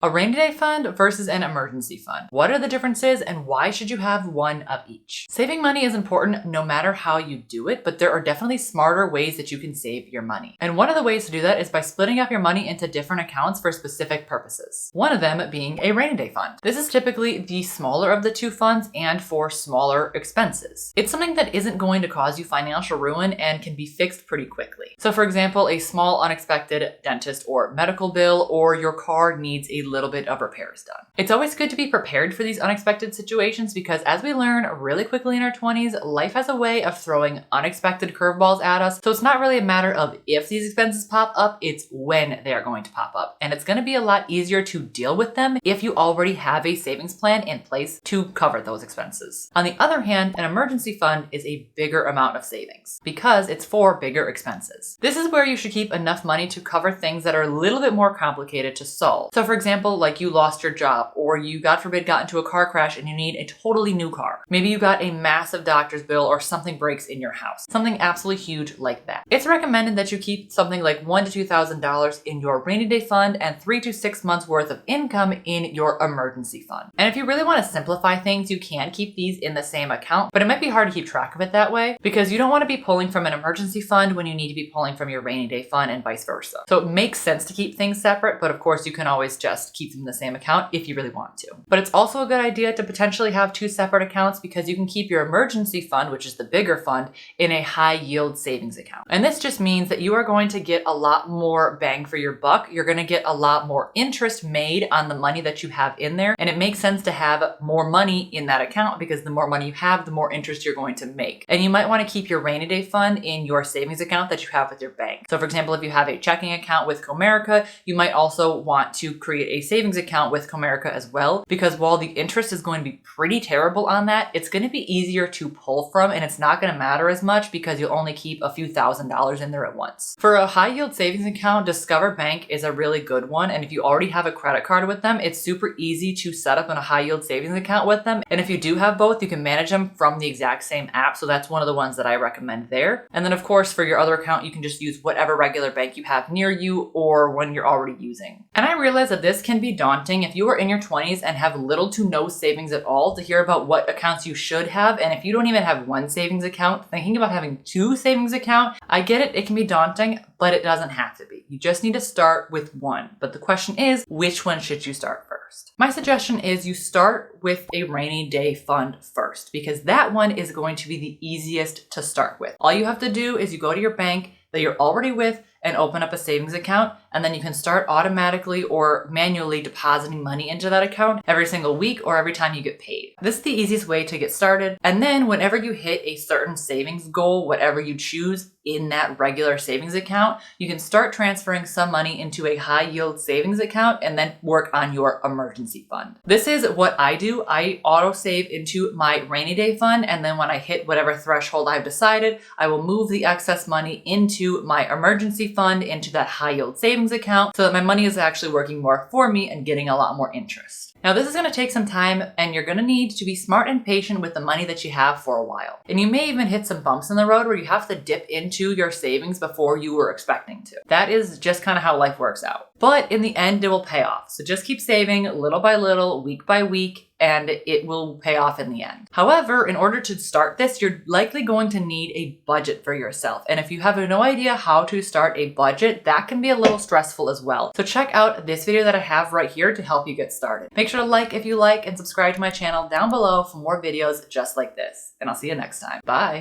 A rainy day fund versus an emergency fund. What are the differences and why should you have one of each? Saving money is important no matter how you do it, but there are definitely smarter ways that you can save your money. And one of the ways to do that is by splitting up your money into different accounts for specific purposes. One of them being a rainy day fund. This is typically the smaller of the two funds and for smaller expenses. It's something that isn't going to cause you financial ruin and can be fixed pretty quickly. So for example, a small unexpected dentist or medical bill, or your car needs a little bit of repairs done. It's always good to be prepared for these unexpected situations because as we learn really quickly in our 20s, life has a way of throwing unexpected curveballs at us. So it's not really a matter of if these expenses pop up, it's when they are going to pop up. And it's going to be a lot easier to deal with them if you already have a savings plan in place to cover those expenses. On the other hand, an emergency fund is a bigger amount of savings because it's for bigger expenses. This is where you should keep enough money to cover things that are a little bit more complicated to solve. So for example, like you lost your job, or you, God forbid, got into a car crash and you need a totally new car. Maybe you got a massive doctor's bill or something breaks in your house. Something absolutely huge like that. It's recommended that you keep something like $1,000 to $2,000 in your rainy day fund and 3 to 6 months worth of income in your emergency fund. And if you really want to simplify things, you can keep these in the same account, but it might be hard to keep track of it that way because you don't want to be pulling from an emergency fund when you need to be pulling from your rainy day fund and vice versa. So it makes sense to keep things separate, but of course you can always just keep them in the same account if you really want to. But it's also a good idea to potentially have two separate accounts because you can keep your emergency fund, which is the bigger fund, in a high yield savings account. And this just means that you are going to get a lot more bang for your buck. You're going to get a lot more interest made on the money that you have in there. And it makes sense to have more money in that account because the more money you have, the more interest you're going to make. And you might want to keep your rainy day fund in your savings account that you have with your bank. So for example, if you have a checking account with Comerica, you might also want to create a savings account with Comerica as well, because while the interest is going to be pretty terrible on that, it's going to be easier to pull from and it's not going to matter as much because you'll only keep a few $1,000s in there at once. For a high yield savings account, Discover Bank is a really good one. And if you already have a credit card with them, it's super easy to set up a high yield savings account with them. And if you do have both, you can manage them from the exact same app. So that's one of the ones that I recommend there. And then of course, for your other account, you can just use whatever regular bank you have near you or one you're already using. And I realize that this can be daunting if you are in your 20s and have little to no savings at all to hear about what accounts you should have. And if you don't even have one savings account, thinking about having two savings accounts, I get it, it can be daunting, but it doesn't have to be. You just need to start with one. But the question is, which one should you start first? My suggestion is you start with a rainy day fund first, because that one is going to be the easiest to start with. All you have to do is you go to your bank that you're already with and open up a savings account, and then you can start automatically or manually depositing money into that account every single week or every time you get paid. This is the easiest way to get started. And then whenever you hit a certain savings goal, whatever you choose in that regular savings account, you can start transferring some money into a high yield savings account and then work on your emergency fund. This is what I do. I auto save into my rainy day fund, and then when I hit whatever threshold I've decided, I will move the excess money into my emergency fund, into that high yield savings account, so that my money is actually working more for me and getting a lot more interest. Now this is going to take some time, and you're going to need to be smart and patient with the money that you have for a while. And you may even hit some bumps in the road where you have to dip into your savings before you were expecting to. That is just kind of how life works out. But in the end, it will pay off. So just keep saving little by little, week by week, and it will pay off in the end. However, in order to start this, you're likely going to need a budget for yourself. And if you have no idea how to start a budget, that can be a little stressful as well. So check out this video that I have right here to help you get started. Make sure to like if you like and subscribe to my channel down below for more videos just like this. And I'll see you next time. Bye.